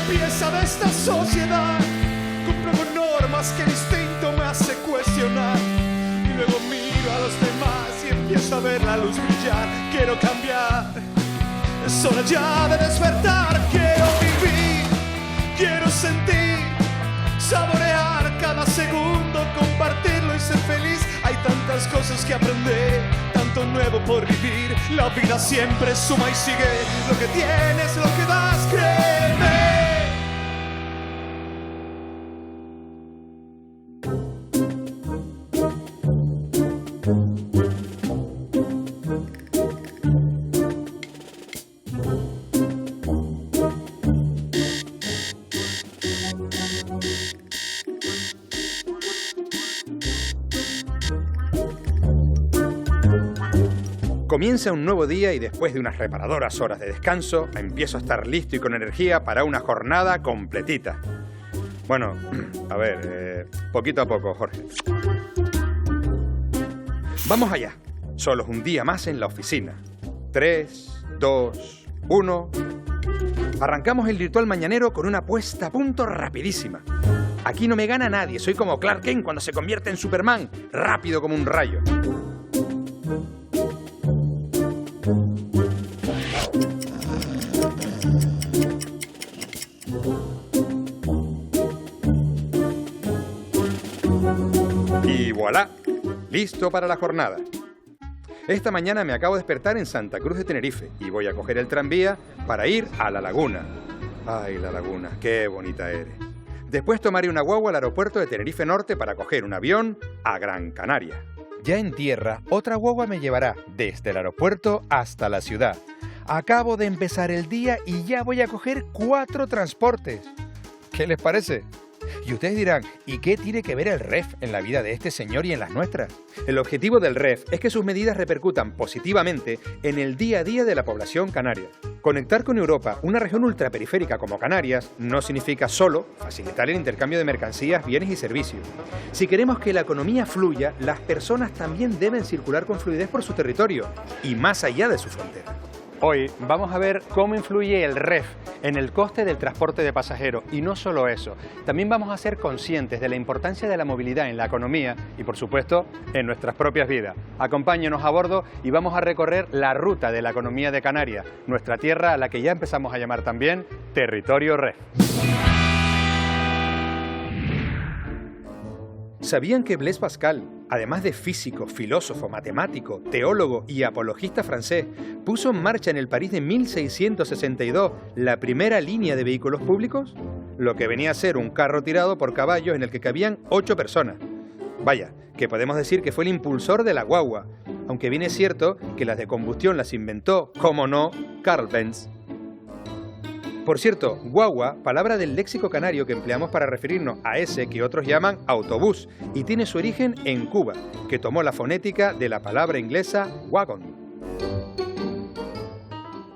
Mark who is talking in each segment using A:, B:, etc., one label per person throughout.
A: pieza de esta sociedad. Cumplo con normas que el instinto me hace cuestionar. Y luego miro a los demás y empiezo a ver la luz brillar. Quiero cambiar, es hora ya de despertar. Quiero vivir, quiero sentir, saborear cada segundo, compartirlo y ser feliz. Hay tantas cosas que aprender, tanto nuevo por vivir. La vida siempre suma y sigue. Lo que tienes, lo que das, créeme.
B: Comienza un nuevo día y después de unas reparadoras horas de descanso, empiezo a estar listo y con energía para una jornada completita. Bueno, a ver, poquito a poco, Jorge. Vamos allá. Solo un día más en la oficina. 3, 2, 1... Arrancamos el ritual mañanero con una puesta a punto rapidísima. Aquí no me gana nadie, soy como Clark Kent cuando se convierte en Superman, rápido como un rayo. Y voilà, listo para la jornada. Esta mañana me acabo de despertar en Santa Cruz de Tenerife y voy a coger el tranvía para ir a La Laguna. Ay, La Laguna, qué bonita eres. Después tomaré una guagua al aeropuerto de Tenerife Norte para coger un avión a Gran Canaria. Ya en tierra, otra guagua me llevará desde el aeropuerto hasta la ciudad. Acabo de empezar el día y ya voy a coger 4 transportes. ¿Qué les parece? Y ustedes dirán, ¿y qué tiene que ver el REF en la vida de este señor y en las nuestras? El objetivo del REF es que sus medidas repercutan positivamente en el día a día de la población canaria. Conectar con Europa, una región ultraperiférica como Canarias, no significa solo facilitar el intercambio de mercancías, bienes y servicios. Si queremos que la economía fluya, las personas también deben circular con fluidez por su territorio y más allá de su frontera. Hoy vamos a ver cómo influye el REF en el coste del transporte de pasajeros y no solo eso, también vamos a ser conscientes de la importancia de la movilidad en la economía y por supuesto en nuestras propias vidas. Acompáñenos a bordo y vamos a recorrer la ruta de la economía de Canarias, nuestra tierra a la que ya empezamos a llamar también territorio REF. ¿Sabían que Blaise Pascal, además de físico, filósofo, matemático, teólogo y apologista francés, puso en marcha en el París de 1662 la primera línea de vehículos públicos? Lo que venía a ser un carro tirado por caballos en el que cabían 8 personas. Vaya, que podemos decir que fue el impulsor de la guagua, aunque bien es cierto que las de combustión las inventó, como no, Carl Benz. Por cierto, guagua, palabra del léxico canario que empleamos para referirnos a ese que otros llaman autobús, y tiene su origen en Cuba, que tomó la fonética de la palabra inglesa wagon.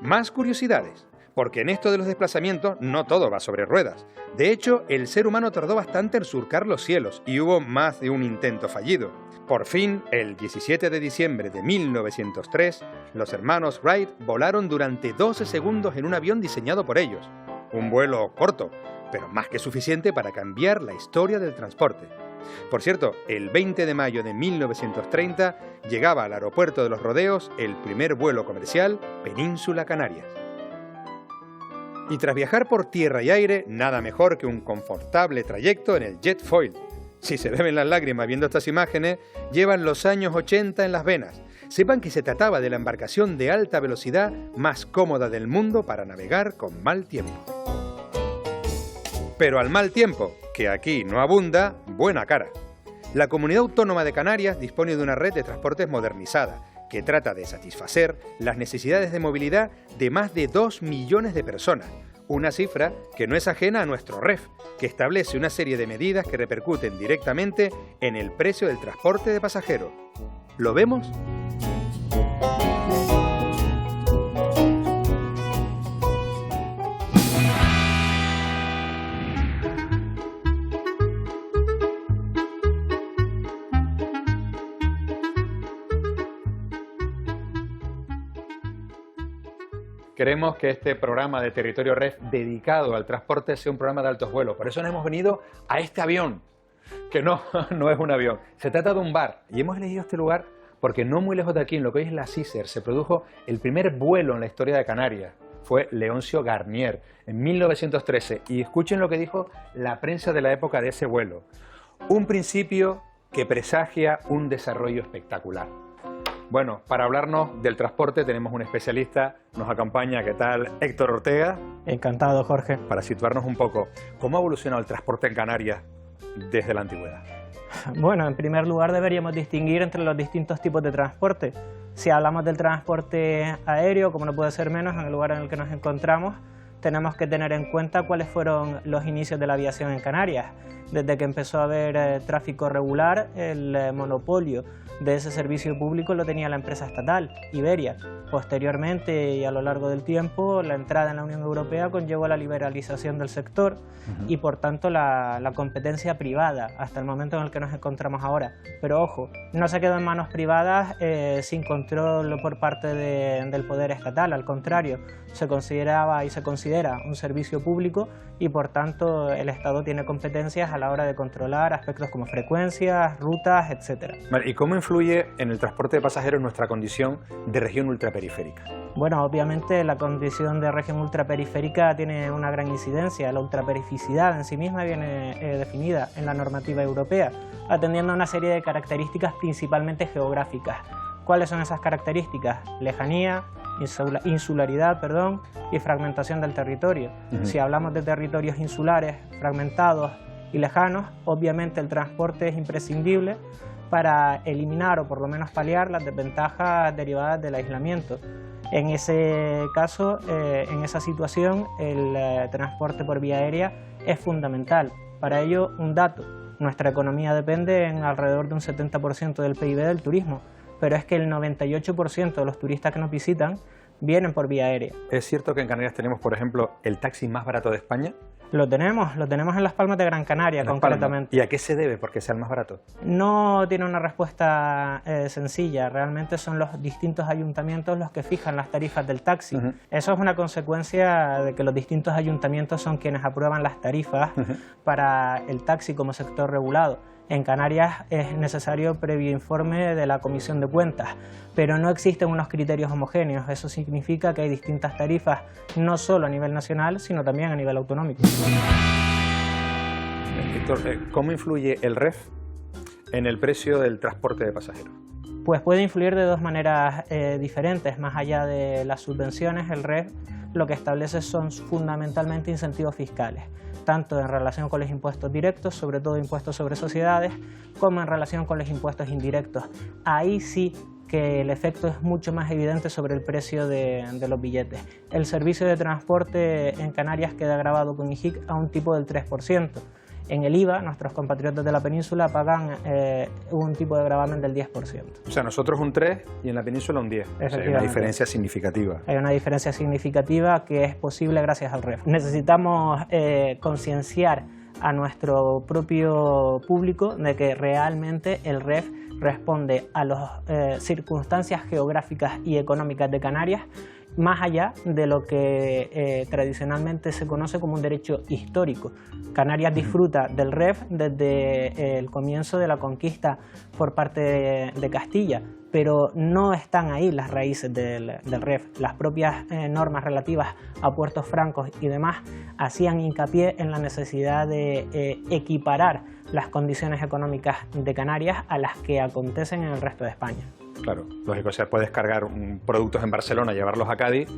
B: Más curiosidades, porque en esto de los desplazamientos no todo va sobre ruedas. De hecho, el ser humano tardó bastante en surcar los cielos y hubo más de un intento fallido. Por fin, el 17 de diciembre de 1903, los hermanos Wright volaron durante 12 segundos en un avión diseñado por ellos. Un vuelo corto, pero más que suficiente para cambiar la historia del transporte. Por cierto, el 20 de mayo de 1930 llegaba al aeropuerto de Los Rodeos el primer vuelo comercial Península Canarias. Y tras viajar por tierra y aire, nada mejor que un confortable trayecto en el Jetfoil. Si se beben las lágrimas viendo estas imágenes, llevan los años 80 en las venas. Sepan que se trataba de la embarcación de alta velocidad más cómoda del mundo para navegar con mal tiempo. Pero al mal tiempo, que aquí no abunda, buena cara. La Comunidad Autónoma de Canarias dispone de una red de transportes modernizada, que trata de satisfacer las necesidades de movilidad de más de 2 millones de personas. Una cifra que no es ajena a nuestro REF, que establece una serie de medidas que repercuten directamente en el precio del transporte de pasajeros. ¿Lo vemos? queremos que este programa de Territorio REF dedicado al transporte sea un programa de altos vuelos. Por eso nos hemos venido a este avión, que no es un avión. Se trata de un bar y hemos elegido este lugar porque no muy lejos de aquí, en lo que hoy es la Cícer, se produjo el primer vuelo en la historia de Canarias. Fue Leoncio Garnier en 1913 y escuchen lo que dijo la prensa de la época de ese vuelo. Un principio que presagia un desarrollo espectacular. Bueno, para hablarnos del transporte tenemos un especialista, nos acompaña, ¿qué tal? Héctor Ortega.
C: Encantado, Jorge.
B: Para situarnos un poco, ¿cómo ha evolucionado el transporte en Canarias desde la antigüedad?
C: Bueno, en primer lugar deberíamos distinguir entre los distintos tipos de transporte. Si hablamos del transporte aéreo, como no puede ser menos en el lugar en el que nos encontramos, tenemos que tener en cuenta cuáles fueron los inicios de la aviación en Canarias. Desde que empezó a haber tráfico regular, el monopolio de ese servicio público lo tenía la empresa estatal, Iberia. Posteriormente y a lo largo del tiempo, la entrada en la Unión Europea conllevó la liberalización del sector y por tanto la competencia privada hasta el momento en el que nos encontramos ahora. Pero ojo, no se quedó en manos privadas sin control por parte del poder estatal, al contrario, se consideraba y se considera un servicio público y por tanto el Estado tiene competencias a la hora de controlar aspectos como frecuencias, rutas, etc.
B: Vale, ¿y cómo influye en el transporte de pasajeros nuestra condición de región ultraperiférica?
C: Bueno, obviamente la condición de región ultraperiférica tiene una gran incidencia. La ultraperificidad en sí misma viene definida en la normativa europea, atendiendo a una serie de características principalmente geográficas. ¿Cuáles son esas características? Lejanía, insularidad, y fragmentación del territorio. Si hablamos de territorios insulares, fragmentados y lejanos, obviamente el transporte es imprescindible para eliminar o por lo menos paliar las desventajas derivadas del aislamiento. En ese caso, en esa situación, el transporte por vía aérea es fundamental. Para ello, un dato, nuestra economía depende en alrededor de un 70% del PIB del turismo, pero es que el 98% de los turistas que nos visitan vienen por vía aérea.
B: ¿Es cierto que en Canarias tenemos, por ejemplo, el taxi más barato de España?
C: Lo tenemos en Las Palmas de Gran Canaria, concretamente.
B: ¿Y a qué se debe porque sea el más barato?
C: No tiene una respuesta sencilla, realmente son los distintos ayuntamientos los que fijan las tarifas del taxi. Eso es una consecuencia de que los distintos ayuntamientos son quienes aprueban las tarifas para el taxi como sector regulado. En Canarias es necesario previo informe de la Comisión de Cuentas, pero no existen unos criterios homogéneos. Eso significa que hay distintas tarifas, no solo a nivel nacional, sino también a nivel autonómico.
B: Héctor, ¿cómo influye el REF en el precio del transporte de pasajeros?
C: Pues puede influir de dos maneras diferentes. Más allá de las subvenciones, el REF lo que establece son fundamentalmente incentivos fiscales, tanto en relación con los impuestos directos, sobre todo impuestos sobre sociedades, como en relación con los impuestos indirectos. Ahí sí que el efecto es mucho más evidente sobre el precio de los billetes. El servicio de transporte en Canarias queda grabado con IJIC a un tipo del 3%. En el IVA, nuestros compatriotas de la península pagan un tipo de gravamen del 10%. O
B: sea, nosotros un 3 y en la península un 10. O sea, hay una diferencia significativa.
C: Hay una diferencia significativa que es posible gracias al REF. Necesitamos concienciar a nuestro propio público de que realmente el REF responde a las circunstancias geográficas y económicas de Canarias, más allá de lo que tradicionalmente se conoce como un derecho histórico. Canarias disfruta del REF desde el comienzo de la conquista por parte de Castilla, pero no están ahí las raíces del REF. Las propias normas relativas a puertos francos y demás hacían hincapié en la necesidad de equiparar las condiciones económicas de Canarias a las que acontecen en el resto de España.
B: Claro, lógico, o sea, puedes cargar productos en Barcelona y llevarlos a Cádiz,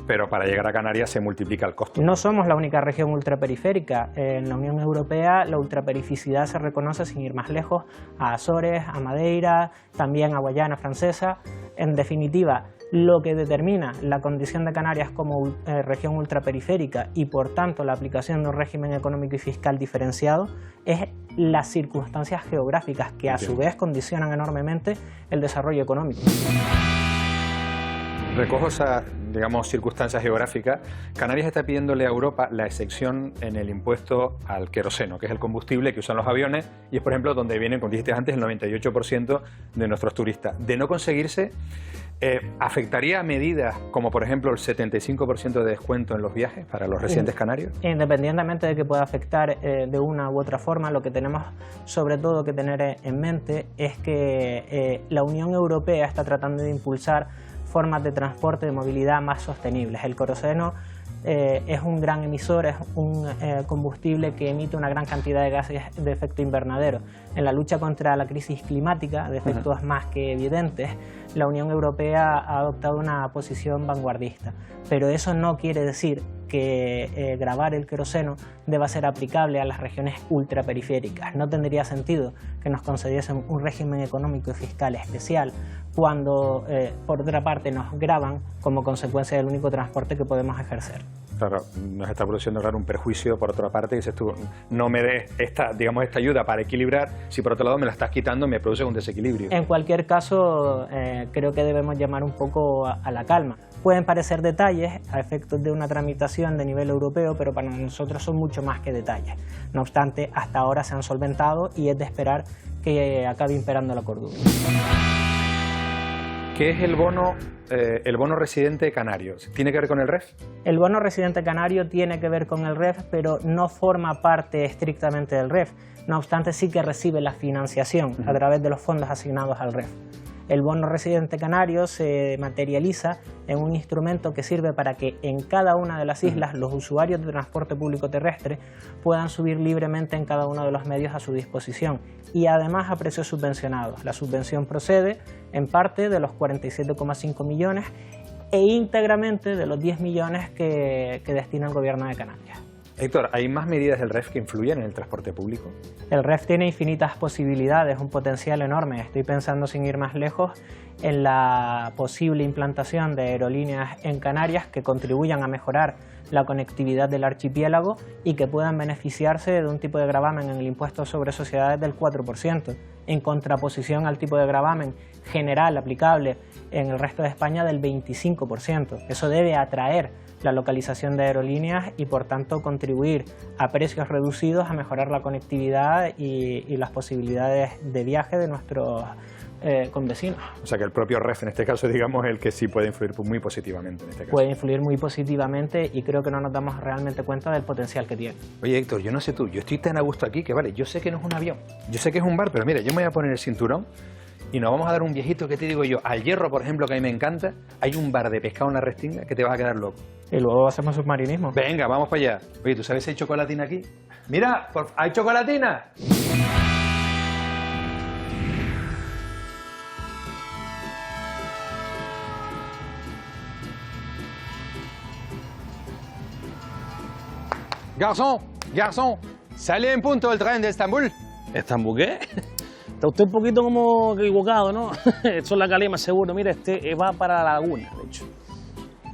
B: pero para llegar a Canarias se multiplica el costo.
C: No somos la única región ultraperiférica. En la Unión Europea la ultraperificidad se reconoce, sin ir más lejos, a Azores, a Madeira, también a Guayana Francesa. En definitiva, lo que determina la condición de Canarias como región ultraperiférica y por tanto la aplicación de un régimen económico y fiscal diferenciado es las circunstancias geográficas que a su vez condicionan enormemente el desarrollo económico.
B: Recojo esas, digamos, circunstancias geográficas. Canarias está pidiéndole a Europa la excepción en el impuesto al queroseno, que es el combustible que usan los aviones y es, por ejemplo, donde vienen, como dijiste antes, el 98% de nuestros turistas. De no conseguirse, ¿Afectaría a medidas como, por ejemplo, el 75% de descuento en los viajes para los residentes canarios?
C: Independientemente de que pueda afectar de una u otra forma, lo que tenemos sobre todo que tener en mente es que la Unión Europea está tratando de impulsar formas de transporte de movilidad más sostenibles. El queroseno es un gran emisor, es un combustible que emite una gran cantidad de gases de efecto invernadero. En la lucha contra la crisis climática, de efectos más que evidentes, la Unión Europea ha adoptado una posición vanguardista. Pero eso no quiere decir que gravar el queroseno deba ser aplicable a las regiones ultraperiféricas. No tendría sentido que nos concediesen un régimen económico y fiscal especial cuando, por otra parte, nos gravan como consecuencia del único transporte que podemos ejercer.
B: Claro, nos está produciendo, claro, un perjuicio, por otra parte, dices tú, no me des esta ayuda para equilibrar, si por otro lado me la estás quitando, me produce un desequilibrio.
C: En cualquier caso, creo que debemos llamar un poco a la calma. Pueden parecer detalles a efectos de una tramitación de nivel europeo, pero para nosotros son mucho más que detalles. No obstante, hasta ahora se han solventado y es de esperar que acabe imperando la cordura.
B: ¿Qué es el bono residente canario? ¿Tiene que ver con el REF?
C: El bono residente canario tiene que ver con el REF, pero no forma parte estrictamente del REF. No obstante, sí que recibe la financiación a través de los fondos asignados al REF. El bono residente canario se materializa en un instrumento que sirve para que en cada una de las islas los usuarios de transporte público terrestre puedan subir libremente en cada uno de los medios a su disposición y además a precios subvencionados. La subvención procede en parte de los 47,5 millones e íntegramente de los 10 millones que destina el Gobierno de Canarias.
B: Héctor, ¿hay más medidas del REF que influyen en el transporte público?
C: El REF tiene infinitas posibilidades, un potencial enorme. Estoy pensando, sin ir más lejos, en la posible implantación de aerolíneas en Canarias que contribuyan a mejorar la conectividad del archipiélago y que puedan beneficiarse de un tipo de gravamen en el impuesto sobre sociedades del 4%, en contraposición al tipo de gravamen general aplicable en el resto de España del 25%. Eso debe atraer la localización de aerolíneas y por tanto contribuir a precios reducidos a mejorar la conectividad y las posibilidades de viaje de nuestros convecinos.
B: O sea que el propio REF en este caso, digamos, es el que sí puede influir muy positivamente en este caso.
C: Puede influir muy positivamente y creo que no nos damos realmente cuenta del potencial que tiene.
B: Oye Héctor, yo no sé tú, yo estoy tan a gusto aquí que vale, yo sé que no es un avión, yo sé que es un bar, pero mira, yo me voy a poner el cinturón y nos vamos a dar un viejito que te digo yo, al Hierro, por ejemplo, que a mí me encanta, hay un bar de pescado en la Restinga que te vas a quedar loco.
C: Y luego hacemos submarinismo.
B: Venga, vamos para allá. Oye, ¿tú sabes si hay chocolatina aquí? Mira, ¿hay chocolatina? Garçon, ¿sale en punto el tren de Estambul?
D: ¿Estambul qué? Está usted un poquito como equivocado, ¿no? Esto es la Calima, seguro. Mira, este va para la Laguna, de hecho.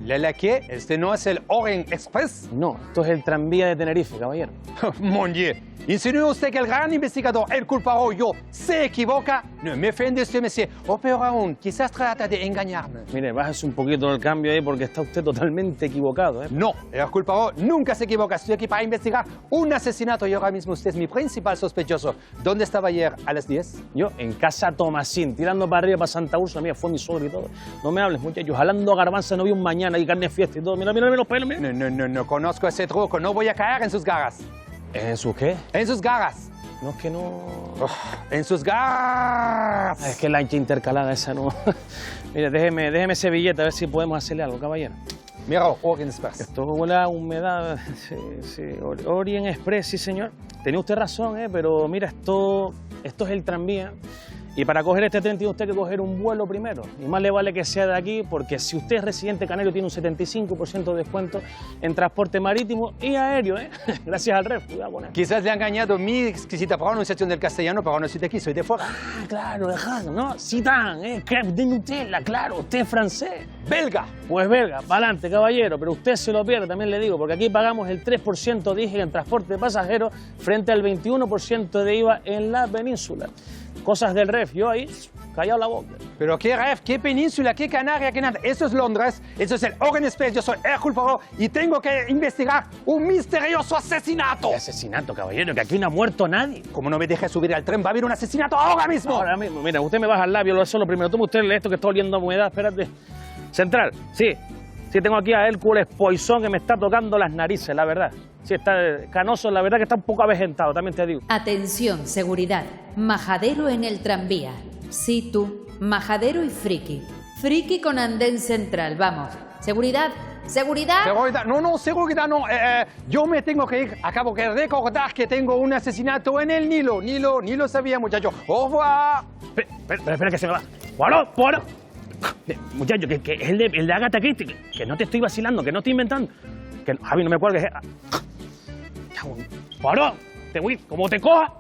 B: ¿La qué? ¿Este no es el Orient Express?
D: No, esto es el tranvía de Tenerife, caballero.
B: Mon Dieu, ¿insinúa usted que el gran investigador, el culpable, yo, se equivoca? No me ofende usted, monsieur. O peor aún, quizás trata de engañarme.
D: Mire, bájese un poquito el cambio ahí porque está usted totalmente equivocado, ¿eh?
B: No, el culpable nunca se equivoca. Estoy aquí para investigar un asesinato y ahora mismo usted es mi principal sospechoso. ¿Dónde estaba ayer a las 10?
D: Yo, en casa Tomasín, tirando para arriba para Santa Úrsula. Mira, fue mi suegro y todo. No me hables, muchachos. Jalando garbanza no vi un mañana y carne fiesta y todo. Mira los pelos, mira.
B: No conozco ese truco. No voy a caer en sus garras.
D: ¿En sus qué?
B: En sus garras.
D: No, es que no...
B: En sus garras.
D: Es que la ancha intercalada esa no... Mire, déjeme ese billete a ver si podemos hacerle algo, caballero.
B: Mira, Orient Express.
D: Esto huele a humedad. Sí. Orient Express, sí, señor. Tenía usted razón, pero mira, esto es el tranvía. Y para coger este tren tiene usted que coger un vuelo primero. Y más le vale que sea de aquí, porque si usted es residente canario tiene un 75% de descuento en transporte marítimo y aéreo, ¿eh? Gracias al REF, cuidado con él.
B: Quizás le ha engañado mi exquisita pronunciación del castellano, pero no soy de aquí, soy de fuera.
D: Ah, claro, dejado, ¿no? Citán, crepe de Nutella, claro, usted es francés.
B: ¡Belga!
D: Pues belga, para adelante, caballero, pero usted se lo pierde, también le digo, porque aquí pagamos el 3% de IGE en transporte de pasajeros frente al 21% de IVA en la península. cosas del ref, yo ahí, callado la boca.
E: Pero qué ref, qué península, qué Canaria, qué nada. Eso es Londres, eso es el Orient Express. Yo soy Hercule Poirot y tengo que investigar un misterioso asesinato.
D: ¿Qué asesinato, caballero? Que aquí no ha muerto nadie.
E: Como no me deje subir al tren, va a haber un asesinato ahora mismo.
D: Ahora mismo, mira, usted me baja el labio, eso es lo primero. Toma usted esto que está oliendo a humedad, espérate. Central, sí. Sí, tengo aquí a Hércules Poisson que me está tocando las narices, la verdad. Sí, está canoso, la verdad que está un poco avejentado, también te digo.
F: Atención, seguridad. Majadero en el tranvía. Sí, tú. Majadero y friki. Friki con andén central, vamos. Seguridad. ¿Seguridad?
E: Seguridad, no, seguridad no. Yo me tengo que ir. Acabo de recordar que tengo un asesinato en el Nilo. Ni lo sabía, muchacho. Au revoir.
D: Espera que se me va. ¡Bueno! Muchacho, que es el de Agatha Christie, que no te estoy vacilando, que no estoy inventando. Que Javi, no me cuelgues. ¡Bueno! Te voy, como te coja.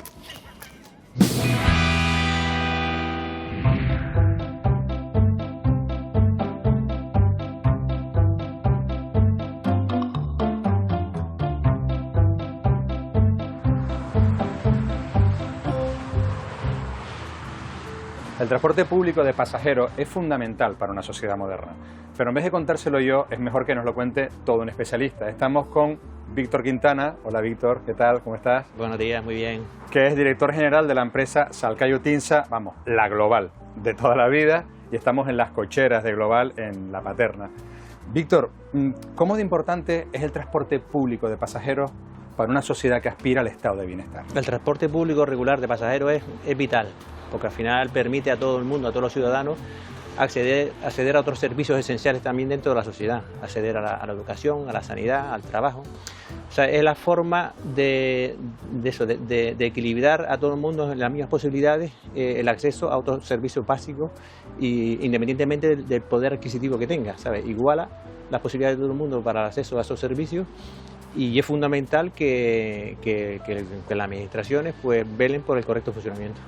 B: El transporte público de pasajeros es fundamental para una sociedad moderna, pero en vez de contárselo yo, es mejor que nos lo cuente todo un especialista. Estamos con Víctor Quintana. Hola Víctor, ¿qué tal? ¿Cómo estás?
G: Buenos días, muy bien.
B: Que es director general de la empresa Salcayo Tinsa, vamos, la global de toda la vida, y estamos en las cocheras de Global en La Paterna. Víctor, ¿cómo de importante es el transporte público de pasajeros para una sociedad que aspira al estado de bienestar?
G: El transporte público regular de pasajeros es vital, porque al final permite a todo el mundo, a todos los ciudadanos, acceder a otros servicios esenciales también dentro de la sociedad, acceder a la educación, a la sanidad, al trabajo. O sea, es la forma de equilibrar a todo el mundo en las mismas posibilidades el acceso a otros servicios básicos, y independientemente del poder adquisitivo que tenga, ¿sabes? Iguala las posibilidades de todo el mundo para el acceso a esos servicios. Y es fundamental que las administraciones pues velen por el correcto funcionamiento.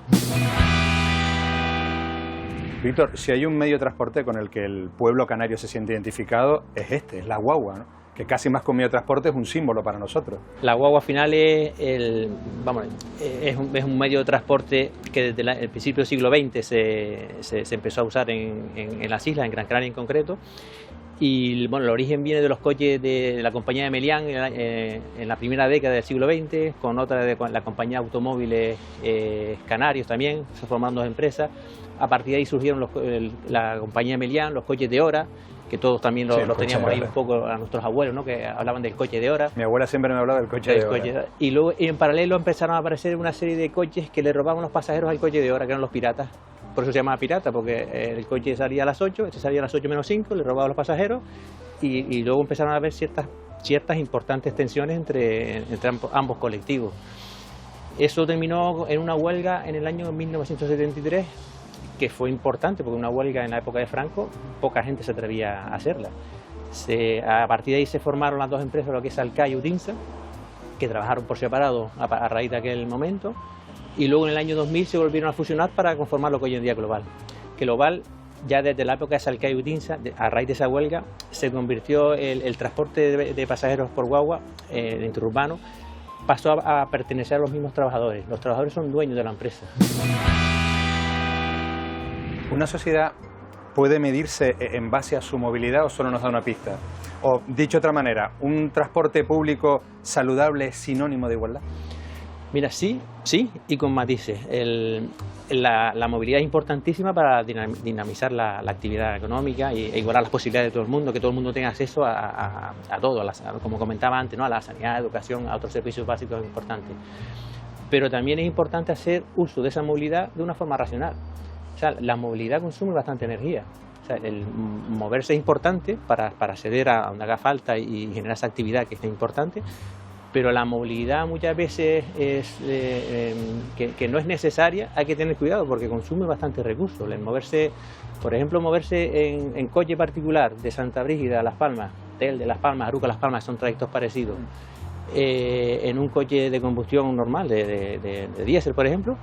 B: Víctor, si hay un medio de transporte con el que el pueblo canario se siente identificado, es la guagua, ¿no? Que casi más que un medio de transporte es un símbolo para nosotros.
G: La guagua al final es un medio de transporte que desde el principio del siglo XX se empezó a usar en las islas, en Gran Canaria en concreto. Y bueno, el origen viene de los coches de la compañía de Melián en la primera década del siglo XX, con otra de la compañía de automóviles canarios también, se formaron dos empresas. A partir de ahí surgieron la compañía de Melián, los coches de hora, que todos también los teníamos ahí un poco a nuestros abuelos, ¿no? Que hablaban del coche de hora.
B: Mi abuela siempre me hablaba del coche de hora.
G: Y luego en paralelo empezaron a aparecer una serie de coches que le robaban los pasajeros al coche de hora, que eran los piratas. Por eso se llamaba pirata, porque el coche salía a las 8, este salía a las 8 menos 5, le robaba a los pasajeros, y luego empezaron a haber ciertas importantes tensiones entre ambos colectivos. Eso terminó en una huelga en el año 1973, que fue importante, porque una huelga en la época de Franco, poca gente se atrevía a hacerla. A partir de ahí se formaron las dos empresas, lo que es Salcayo y Tinsa, que trabajaron por separado a raíz de aquel momento. Y luego en el año 2000 se volvieron a fusionar para conformar lo que hoy en día es Global. Que Global, ya desde la época de Salcayo y Tinsa, a raíz de esa huelga, se convirtió el transporte de pasajeros por guagua, interurbano, pasó a pertenecer a los mismos trabajadores. Los trabajadores son dueños de la empresa.
B: ¿Una sociedad puede medirse en base a su movilidad o solo nos da una pista? O, dicho de otra manera, ¿un transporte público saludable es sinónimo de igualdad?
G: Mira, sí, y con matices. La movilidad es importantísima para dinamizar la actividad económica e igualar las posibilidades de todo el mundo, que todo el mundo tenga acceso a todo, como comentaba antes, ¿no? A la sanidad, a la educación, a otros servicios básicos importantes. Pero también es importante hacer uso de esa movilidad de una forma racional. O sea, la movilidad consume bastante energía. O sea, el moverse es importante para acceder a donde haga falta y generar esa actividad que es importante. Pero la movilidad muchas veces que no es necesaria, hay que tener cuidado porque consume bastante recursos. El moverse, por ejemplo, en coche particular de Santa Brígida a Las Palmas, de Las Palmas, Aruca, Las Palmas, son trayectos parecidos. En un coche de combustión normal, de diésel, por ejemplo,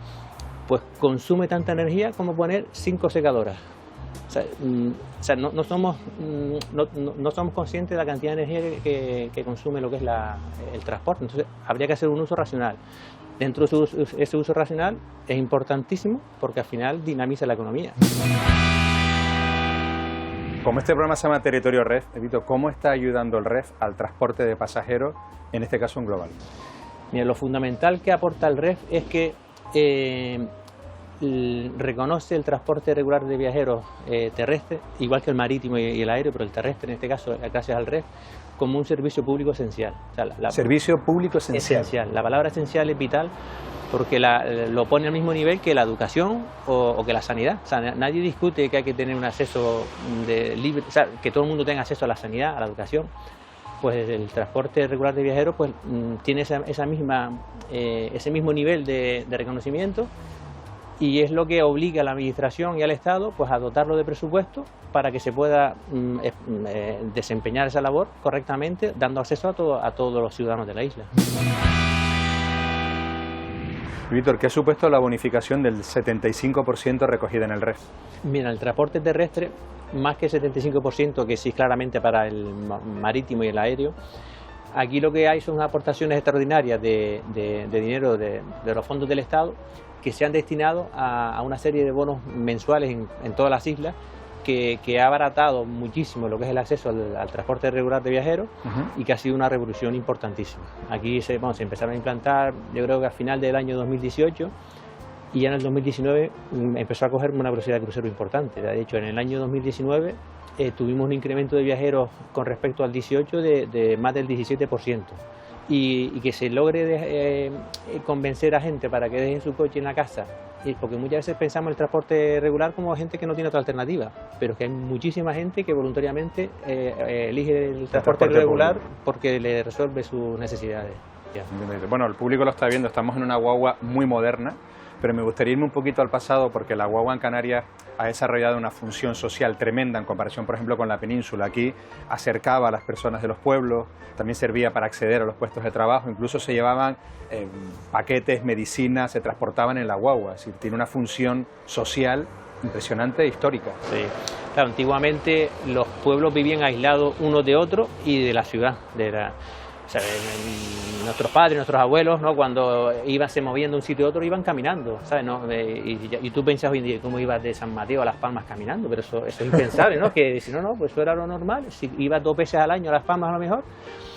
G: pues consume tanta energía como poner 5 secadoras. O sea, no somos conscientes de la cantidad de energía que consume lo que es el transporte. Entonces habría que hacer un uso racional. dentro de ese uso racional es importantísimo porque al final dinamiza la economía.
B: Como este programa se llama Territorio REF, Evito, ¿cómo está ayudando el REF al transporte de pasajeros, en este caso en global?
G: Mira, lo fundamental que aporta el REF es que reconoce el transporte regular de viajeros terrestre, igual que el marítimo y el aéreo, pero el terrestre en este caso, gracias al REF, como un servicio público esencial. O sea,
B: Servicio público esencial.
G: La palabra esencial es vital porque lo pone al mismo nivel que la educación o que la sanidad. O sea, nadie discute que hay que tener un acceso libre, o sea, que todo el mundo tenga acceso a la sanidad, a la educación. Pues el transporte regular de viajeros pues tiene ese mismo nivel de reconocimiento, y es lo que obliga a la Administración y al Estado pues a dotarlo de presupuesto para que se pueda desempeñar esa labor correctamente, dando acceso a todos los ciudadanos de la isla.
B: Víctor, ¿qué ha supuesto la bonificación del 75% recogida en el REF?
G: Mira, el transporte terrestre, más que el 75%, que sí claramente para el marítimo y el aéreo, aquí lo que hay son aportaciones extraordinarias de dinero de los fondos del Estado que se han destinado a una serie de bonos mensuales en todas las islas, que ha abaratado muchísimo lo que es el acceso al transporte regular de viajeros y que ha sido una revolución importantísima. Aquí se empezaron a implantar, yo creo que al final del año 2018, y ya en el 2019 empezó a coger una velocidad de crucero importante. De hecho, en el año 2019 tuvimos un incremento de viajeros con respecto al 18 de más del 17%. Y que se logre convencer a gente para que dejen su coche en la casa, porque muchas veces pensamos el transporte regular como gente que no tiene otra alternativa, pero es que hay muchísima gente que voluntariamente elige el transporte regular público porque le resuelve sus necesidades.
B: Bueno, el público lo está viendo, estamos en una guagua muy moderna, pero me gustaría irme un poquito al pasado porque la guagua en Canarias ha desarrollado una función social tremenda en comparación, por ejemplo, con la península. Aquí acercaba a las personas de los pueblos, también servía para acceder a los puestos de trabajo, incluso se llevaban paquetes, medicinas, se transportaban en la guagua. Es decir, tiene una función social impresionante e histórica.
G: Sí, claro, antiguamente los pueblos vivían aislados unos de otros y de la ciudad, o sea, nuestros padres, nuestros abuelos, ¿no? Cuando se movían de un sitio a otro, iban caminando, ¿sabes? ¿No? Y tú piensas hoy en día, ¿cómo ibas de San Mateo a Las Palmas caminando? Pero eso es impensable, ¿no? Que si no, pues eso era lo normal. Si ibas 2 veces al año a Las Palmas a lo mejor.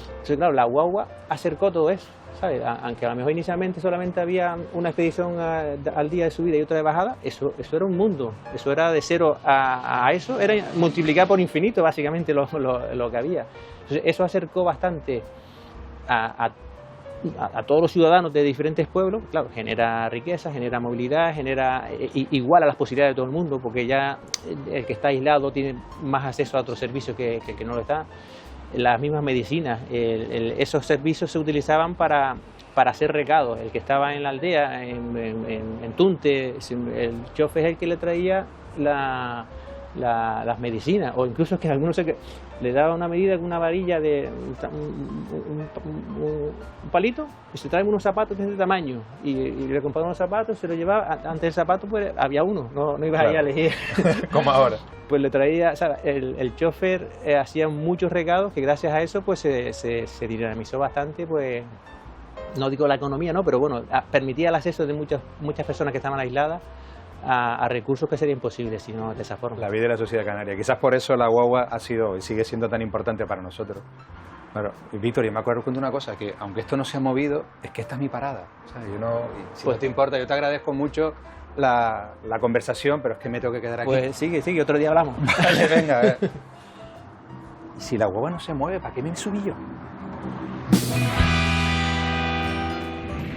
G: Entonces, claro, la guagua acercó todo eso, ¿sabes? Aunque a lo mejor inicialmente solamente había una expedición al día de subida y otra de bajada, eso era un mundo. Eso era de 0 a eso, era multiplicar por infinito básicamente lo que había. Entonces, eso acercó bastante a todos los ciudadanos de diferentes pueblos. Claro, genera riqueza, genera movilidad, genera igual a las posibilidades de todo el mundo, porque ya el que está aislado tiene más acceso a otros servicios que el que no lo está. Las mismas medicinas, esos servicios se utilizaban para hacer recados. El que estaba en la aldea, en Tunte, el chofer es el que le traía las medicinas, o incluso es que algunos le daba una medida con una varilla de un palito y se traen unos zapatos de este tamaño y le compraban unos zapatos, se lo llevaba. Antes del zapato pues había uno, no ibas ahí a elegir
B: como ahora.
G: Pues le traía, o sea, el chofer hacía muchos recados que gracias a eso pues se dinamizó bastante, pues no digo la economía, no, pero bueno, permitía el acceso de muchas personas que estaban aisladas a recursos que sería imposible si no de esa forma.
B: La vida de la sociedad canaria. Quizás por eso la guagua ha sido y sigue siendo tan importante para nosotros. Claro, Víctor, y me acuerdo de una cosa, que aunque esto no se ha movido, es que esta es mi parada. O sea, si pues, no te importa, yo te agradezco mucho la conversación, pero es que me tengo que quedar aquí.
G: Pues sigue, otro día hablamos.
B: Vale, venga, a ver. Y si la guagua no se mueve, ¿para qué me subí yo?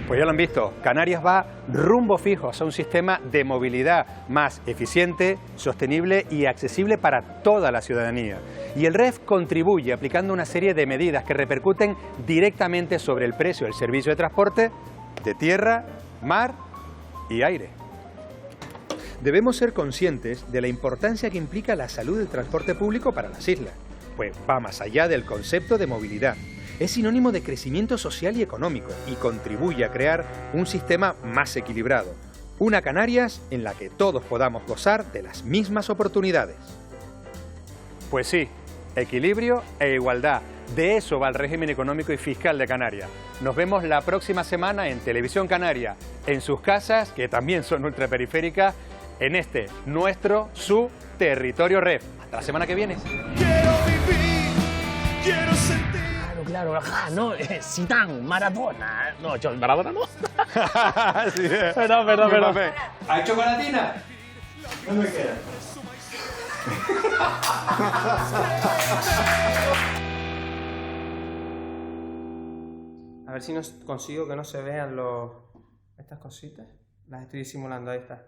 B: Pues ya lo han visto, Canarias va rumbo fijo a un sistema de movilidad más eficiente, sostenible y accesible para toda la ciudadanía. Y el REF contribuye aplicando una serie de medidas que repercuten directamente sobre el precio del servicio de transporte de tierra, mar y aire. Debemos ser conscientes de la importancia que implica la salud del transporte público para las islas, pues va más allá del concepto de movilidad. Es sinónimo de crecimiento social y económico y contribuye a crear un sistema más equilibrado. Una Canarias en la que todos podamos gozar de las mismas oportunidades. Pues sí, equilibrio e igualdad. De eso va el régimen económico y fiscal de Canarias. Nos vemos la próxima semana en Televisión Canaria, en sus casas, que también son ultraperiféricas, en este, nuestro, su territorio REF. Hasta la semana que viene.
A: Quiero vivir, quiero sentir.
D: Claro, ajá, no, Zidane, Maradona. No, yo, Maradona no.
B: Sí,
D: Perdón.
B: ¿Hay chocolatina? No me queda.
H: A ver si consigo que no se vean estas cositas. Las estoy disimulando, ahí está.